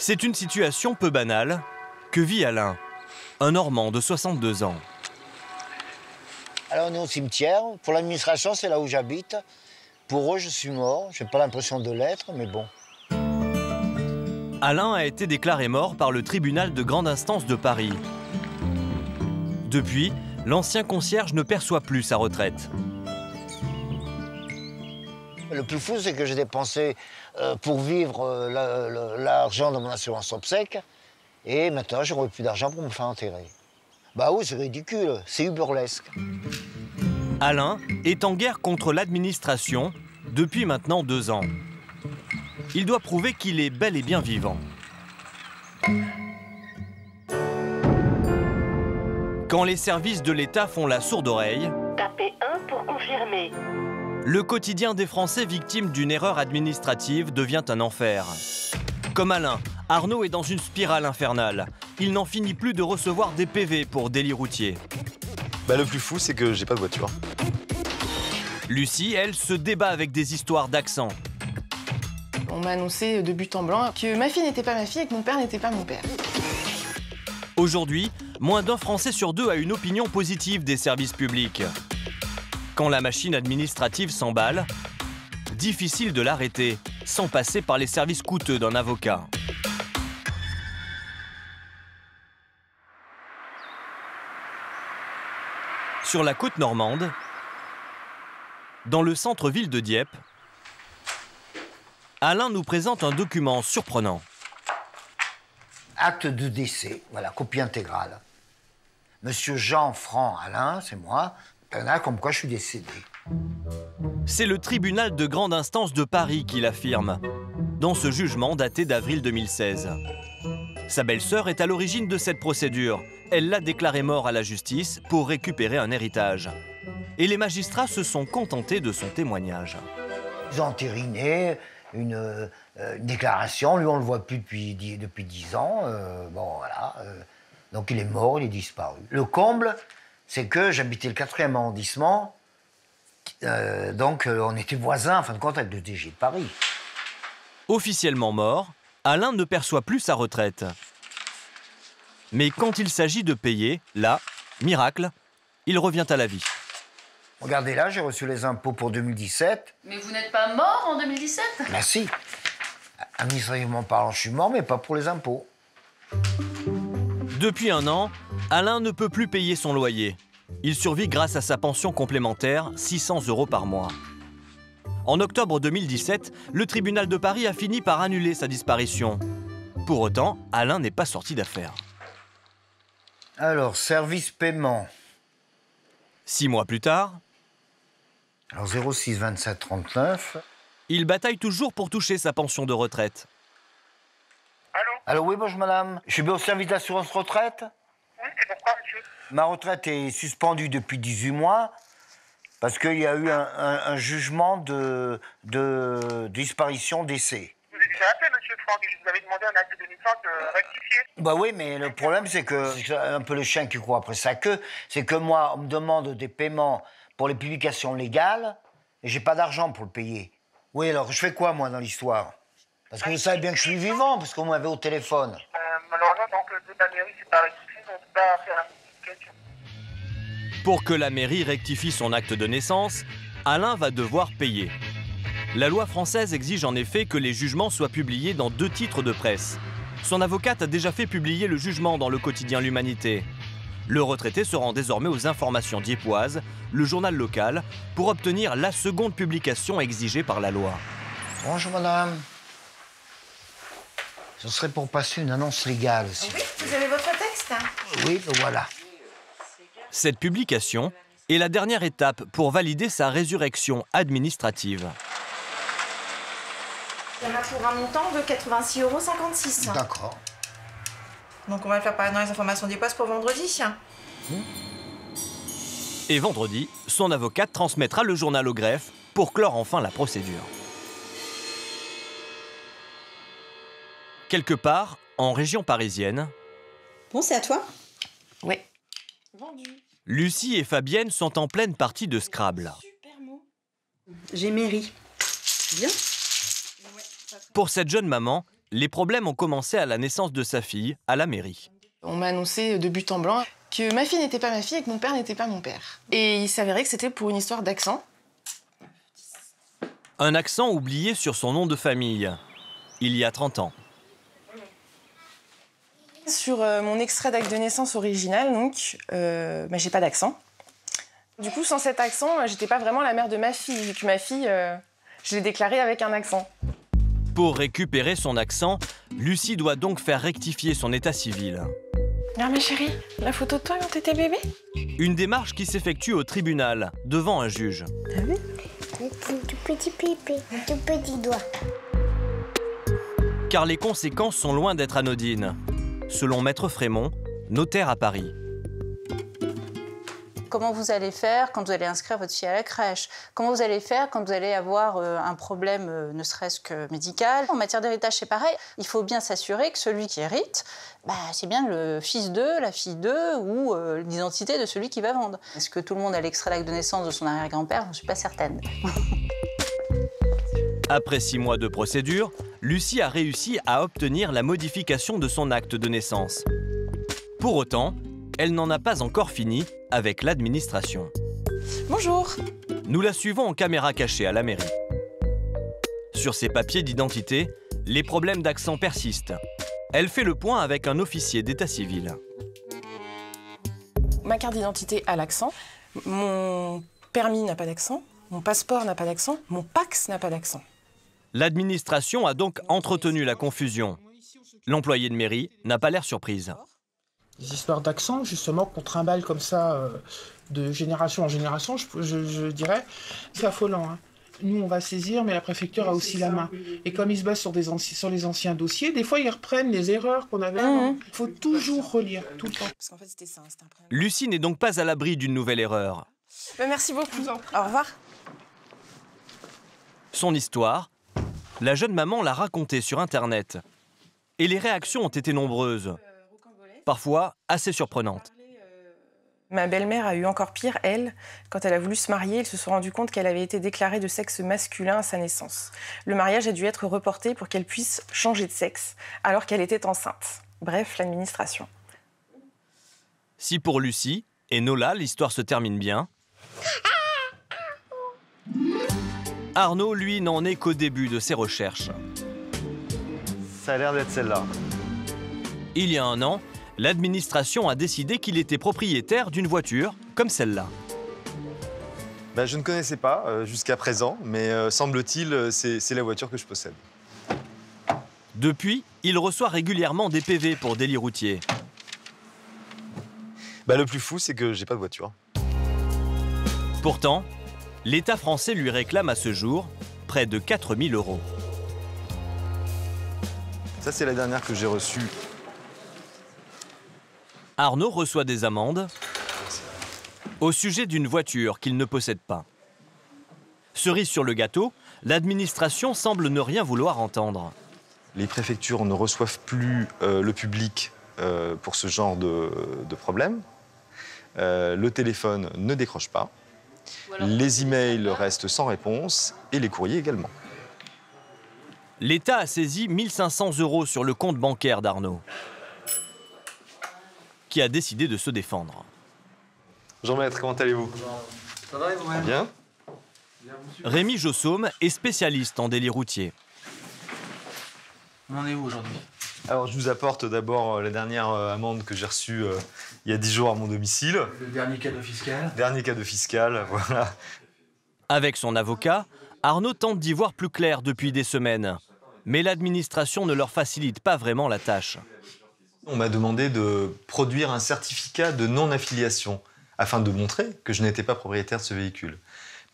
C'est une situation peu banale que vit Alain, un Normand de 62 ans. Alors on est au cimetière. Pour l'administration, c'est là où j'habite. Pour eux, je suis mort. Je n'ai pas l'impression de l'être, mais bon. Alain a été déclaré mort par le tribunal de grande instance de Paris. Depuis, l'ancien concierge ne perçoit plus sa retraite. Le plus fou, c'est que j'ai dépensé pour vivre l'argent de mon assurance obsèque. Et maintenant, j'aurai plus d'argent pour me faire enterrer. Bah oui, c'est ridicule, c'est burlesque. Alain est en guerre contre l'administration depuis maintenant 2 ans. Il doit prouver qu'il est bel et bien vivant. Quand les services de l'État font la sourde oreille, tapez 1 pour confirmer. Le quotidien des Français victimes d'une erreur administrative devient un enfer. Comme Alain, Arnaud est dans une spirale infernale. Il n'en finit plus de recevoir des PV pour délit routier. Le plus fou, c'est que j'ai pas de voiture. Lucie, elle, se débat avec des histoires d'accent. On m'a annoncé de but en blanc que ma fille n'était pas ma fille et que mon père n'était pas mon père. Aujourd'hui, moins d'un Français sur 2 a une opinion positive des services publics. Quand la machine administrative s'emballe, difficile de l'arrêter sans passer par les services coûteux d'un avocat. Sur la côte normande, dans le centre-ville de Dieppe, Alain nous présente un document surprenant. Acte de décès, voilà, copie intégrale. Monsieur Jean-Franc Alain, c'est moi, un acte comme quoi je suis décédé. C'est le tribunal de grande instance de Paris qui l'affirme, dans ce jugement daté d'avril 2016. Sa belle-sœur est à l'origine de cette procédure. Elle l'a déclaré mort à la justice pour récupérer un héritage. Et les magistrats se sont contentés de son témoignage. Ils ont entériné une déclaration. Lui, on ne le voit plus depuis 10 ans. Bon, voilà. Donc, il est mort, il est disparu. Le comble, c'est que j'habitais le 4e arrondissement. Donc, on était voisins, en fin de compte, avec le DG de Paris. Officiellement mort, Alain ne perçoit plus sa retraite. Mais quand il s'agit de payer, là, miracle, il revient à la vie. Regardez là, j'ai reçu les impôts pour 2017. Mais vous n'êtes pas mort en 2017? Ben si. Administrativement parlant, je suis mort, mais pas pour les impôts. Depuis 1 an, Alain ne peut plus payer son loyer. Il survit grâce à sa pension complémentaire, 600 € par mois. En octobre 2017, le tribunal de Paris a fini par annuler sa disparition. Pour autant, Alain n'est pas sorti d'affaire. Alors, service paiement. 6 mois plus tard, Alors, 06 27 39. il bataille toujours pour toucher sa pension de retraite. Allô, oui, bonjour madame. Je suis bien au service d'assurance retraite. Oui, c'est pourquoi, monsieur? Ma retraite est suspendue depuis 18 mois parce qu'il y a eu un jugement de disparition, décès. Vous avez déjà appelé, monsieur Franck, et je vous avais demandé un acte de naissance rectifié. Bah oui, mais le problème, c'est que c'est un peu le chien qui court après sa queue. C'est que moi, on me demande des paiements pour les publications légales et j'ai pas d'argent pour le payer. Oui, alors je fais quoi, moi, dans l'histoire? Parce que vous savez bien que je suis vivant, parce qu'on m'avait au téléphone. Malheureusement, donc, de la mairie, c'est pas rectifié, donc on ne peut pas faire la modification. Pour que la mairie rectifie son acte de naissance, Alain va devoir payer. La loi française exige en effet que les jugements soient publiés dans 2 titres de presse. Son avocate a déjà fait publier le jugement dans le quotidien L'Humanité. Le retraité se rend désormais aux Informations dieppoises, le journal local, pour obtenir la seconde publication exigée par la loi. Bonjour madame. Ce serait pour passer une annonce légale aussi. Oui, vous avez votre texte? Oui, ben voilà. Cette publication est la dernière étape pour valider sa résurrection administrative. Il y en a pour un montant de 86,56 €. D'accord. Donc on va le faire paraître dans les Informations dieppoises pour vendredi. Et vendredi, son avocate transmettra le journal au greffe pour clore enfin la procédure. Quelque part, en région parisienne, Bon, c'est à toi? Oui. Lucie et Fabienne sont en pleine partie de Scrabble. J'ai mairie. Bien. Pour cette jeune maman, les problèmes ont commencé à la naissance de sa fille, à la mairie. On m'a annoncé de but en blanc que ma fille n'était pas ma fille et que mon père n'était pas mon père. Et il s'avérait que c'était pour une histoire d'accent. Un accent oublié sur son nom de famille, il y a 30 ans. Sur mon extrait d'acte de naissance original, donc, j'ai pas d'accent. Du coup, sans cet accent, j'étais pas vraiment la mère de ma fille, vu que ma fille, je l'ai déclarée avec un accent. Pour récupérer son accent, Lucie doit donc faire rectifier son état civil. Alors ma chérie, la photo de toi quand t'étais bébé? Une démarche qui s'effectue au tribunal, devant un juge. T'as vu? Tout petit pipi, tout petit doigt. Car les conséquences sont loin d'être anodines. Selon Maître Frémont, notaire à Paris. Comment vous allez faire quand vous allez inscrire votre fille à la crèche? Comment vous allez faire quand vous allez avoir un problème, ne serait-ce que médical? En matière d'héritage, c'est pareil. Il faut bien s'assurer que celui qui hérite, c'est bien le fils d'eux, la fille d'eux ou l'identité de celui qui va vendre. Est-ce que tout le monde a l'extrait d'acte de naissance de son arrière-grand-père? Je ne suis pas certaine. Après 6 mois de procédure, Lucie a réussi à obtenir la modification de son acte de naissance. Pour autant, elle n'en a pas encore fini avec l'administration. Bonjour. Nous la suivons en caméra cachée à la mairie. Sur ses papiers d'identité, les problèmes d'accent persistent. Elle fait le point avec un officier d'état civil. Ma carte d'identité a l'accent, mon permis n'a pas d'accent, mon passeport n'a pas d'accent, mon Pacs n'a pas d'accent. L'administration a donc entretenu la confusion. L'employé de mairie n'a pas l'air surprise. Des histoires d'accent, justement, qu'on trimballe comme ça de génération en génération, je dirais, c'est affolant. Hein. Nous, on va saisir, mais la préfecture a aussi la main. Et comme ils se basent sur les anciens dossiers, des fois, ils reprennent les erreurs qu'on avait avant. Il faut toujours relire, tout le temps. Parce qu'en fait, c'était ça, c'était un problème. Lucie n'est donc pas à l'abri d'une nouvelle erreur. Merci beaucoup. Au revoir. Son histoire, la jeune maman l'a racontée sur Internet. Et les réactions ont été nombreuses. Parfois assez surprenantes. Ma belle-mère a eu encore pire, elle. Quand elle a voulu se marier, ils se sont rendus compte qu'elle avait été déclarée de sexe masculin à sa naissance. Le mariage a dû être reporté pour qu'elle puisse changer de sexe, alors qu'elle était enceinte. Bref, l'administration. Si pour Lucie et Nola, l'histoire se termine bien, Arnaud, lui, n'en est qu'au début de ses recherches. Ça a l'air d'être celle-là. Il y a 1 an, l'administration a décidé qu'il était propriétaire d'une voiture comme celle-là. Je ne connaissais pas jusqu'à présent, mais semble-t-il, c'est la voiture que je possède. Depuis, il reçoit régulièrement des PV pour délit routier. Le plus fou, c'est que j'ai pas de voiture. Pourtant, l'État français lui réclame à ce jour près de 4 000 €. Ça, c'est la dernière que j'ai reçue. Arnaud reçoit des amendes au sujet d'une voiture qu'il ne possède pas. Cerise sur le gâteau, l'administration semble ne rien vouloir entendre. Les préfectures ne reçoivent plus le public pour ce genre de problème. Le téléphone ne décroche pas. Les emails restent sans réponse et les courriers également. L'État a saisi 1 500 € sur le compte bancaire d'Arnaud, qui a décidé de se défendre. Jean-Maître, comment allez-vous? Ça va et vous-même? Bien. Rémi Jossaume est spécialiste en délit routier. On en est où aujourd'hui? Alors, je vous apporte d'abord la dernière amende que j'ai reçue il y a 10 jours à mon domicile. Le dernier cadeau fiscal. Dernier cadeau fiscal, voilà. Avec son avocat, Arnaud tente d'y voir plus clair depuis des semaines. Mais l'administration ne leur facilite pas vraiment la tâche. On m'a demandé de produire un certificat de non-affiliation afin de montrer que je n'étais pas propriétaire de ce véhicule.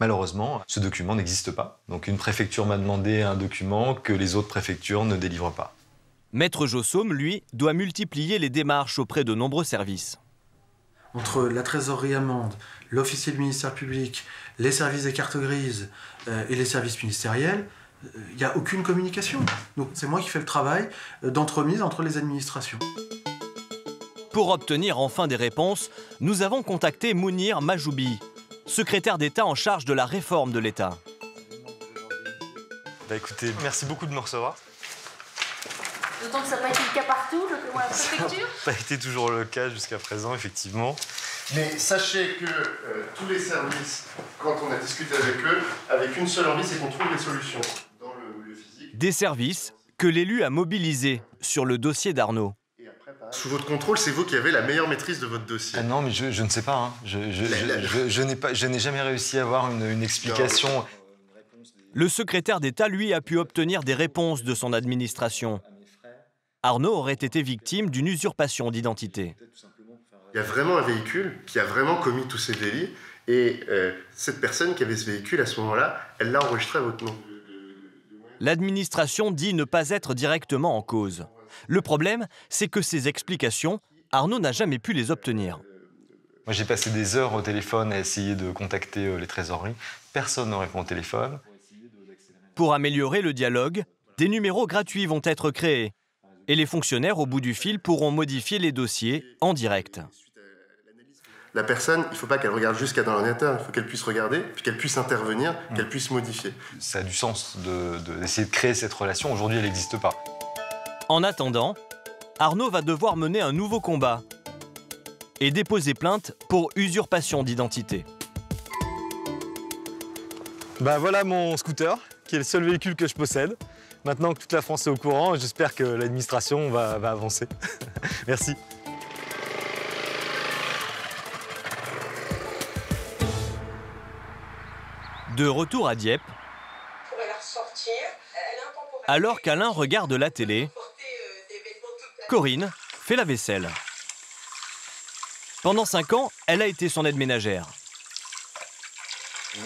Malheureusement, ce document n'existe pas. Donc une préfecture m'a demandé un document que les autres préfectures ne délivrent pas. Maître Jossaume, lui, doit multiplier les démarches auprès de nombreux services. Entre la trésorerie amende, l'officier du ministère public, les services des cartes grises et les services ministériels, il n'y a aucune communication. Donc c'est moi qui fais le travail d'entremise entre les administrations. Pour obtenir enfin des réponses, nous avons contacté Mounir Majoubi, secrétaire d'État en charge de la réforme de l'État. Écoutez, merci beaucoup de me recevoir. D'autant que ça n'a pas été le cas partout, notamment la préfecture. Ça n'a pas été toujours le cas jusqu'à présent, effectivement. Mais sachez que tous les services, quand on a discuté avec eux, avec une seule envie, c'est qu'on trouve des solutions dans le physique. Des services que l'élu a mobilisés sur le dossier d'Arnaud. Sous votre contrôle, c'est vous qui avez la meilleure maîtrise de votre dossier. Ah non, mais je ne sais pas. Hein. Je n'ai jamais réussi à avoir une explication. Le secrétaire d'État, lui, a pu obtenir des réponses de son administration. Arnaud aurait été victime d'une usurpation d'identité. Il y a vraiment un véhicule qui a vraiment commis tous ces délits et cette personne qui avait ce véhicule à ce moment-là, elle l'a enregistré à votre nom. L'administration dit ne pas être directement en cause. Le problème, c'est que ces explications, Arnaud n'a jamais pu les obtenir. Moi, j'ai passé des heures au téléphone à essayer de contacter les trésoreries. Personne ne répond au téléphone. Pour améliorer le dialogue, des numéros gratuits vont être créés. Et les fonctionnaires, au bout du fil, pourront modifier les dossiers en direct. La personne, il ne faut pas qu'elle regarde jusqu'à dans l'ordinateur, il faut qu'elle puisse regarder, puis qu'elle puisse intervenir, qu'elle puisse modifier. Ça a du sens d'essayer de créer cette relation. Aujourd'hui, elle n'existe pas. En attendant, Arnaud va devoir mener un nouveau combat et déposer plainte pour usurpation d'identité. Bah voilà mon scooter, qui est le seul véhicule que je possède. Maintenant que toute la France est au courant, j'espère que l'administration va avancer. Merci. De retour à Dieppe, alors qu'Alain regarde la télé, Corinne fait la vaisselle. Pendant 5 ans, elle a été son aide ménagère.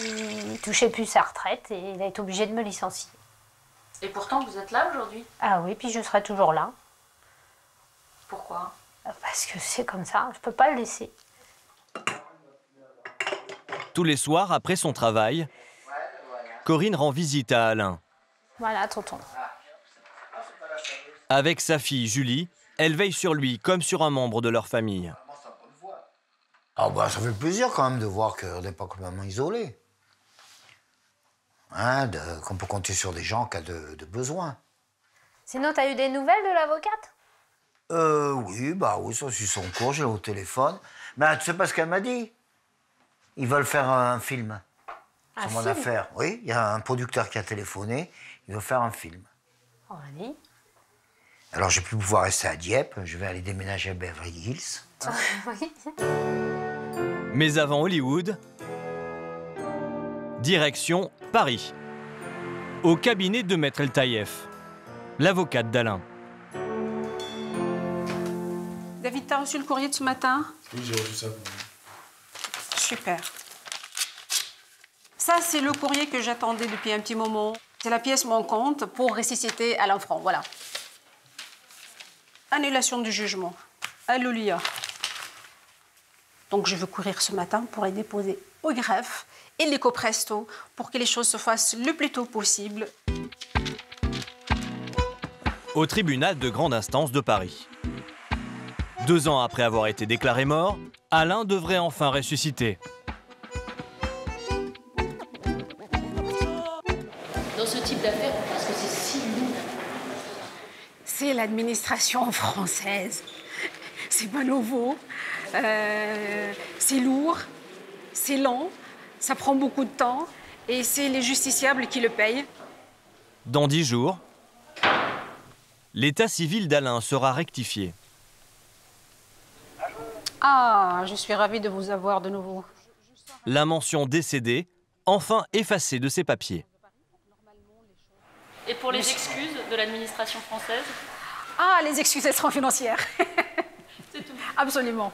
Il ne touchait plus sa retraite et il a été obligé de me licencier. Et pourtant, vous êtes là aujourd'hui? Ah oui, puis je serai toujours là. Pourquoi? Parce que c'est comme ça, je ne peux pas le laisser. Tous les soirs, après son travail, Corinne rend visite à Alain. Voilà, tonton. Avec sa fille Julie, elle veille sur lui comme sur un membre de leur famille. Ah bah, ça fait plaisir quand même de voir qu'on n'est pas complètement isolé. Hein, qu'on peut compter sur des gens qui ont de besoin. Sinon, tu as eu des nouvelles de l'avocate? Oui, ça c'est son cours, j'ai au téléphone. Mais tu sais pas ce qu'elle m'a dit? Ils veulent faire un film sur mon affaire. Oui, il y a un producteur qui a téléphoné, il veut faire un film. On l'a dit. Alors je vais plus pouvoir rester à Dieppe, je vais aller déménager à Beverly Hills. Oui. Mais avant Hollywood, direction Paris, au cabinet de Maître El Taïef, l'avocate d'Alain. David, t'as reçu le courrier de ce matin? Oui, j'ai reçu ça. Super. Ça, c'est le courrier que j'attendais depuis un petit moment. C'est la pièce manquante pour ressusciter Alain Franc, voilà. Annulation du jugement. Alléluia. Donc, je veux courir ce matin pour les déposer au greffe et l'éco presto pour que les choses se fassent le plus tôt possible. Au tribunal de grande instance de Paris. 2 ans après avoir été déclaré mort, Alain devrait enfin ressusciter. Dans ce type d'affaires, parce que c'est si lourd. C'est l'administration française. C'est pas nouveau. C'est lourd, c'est lent, ça prend beaucoup de temps et c'est les justiciables qui le payent. Dans 10 jours, l'état civil d'Alain sera rectifié. Ah, je suis ravie de vous avoir de nouveau. La mention décédé, enfin effacée de ses papiers. Et pour les excuses de l'administration française? Ah, les excuses extra-financières. C'est tout. Absolument.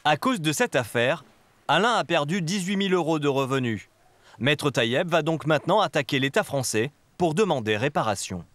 À cause de cette affaire, Alain a perdu 18 000 € de revenus. Maître Taïeb va donc maintenant attaquer l'État français pour demander réparation.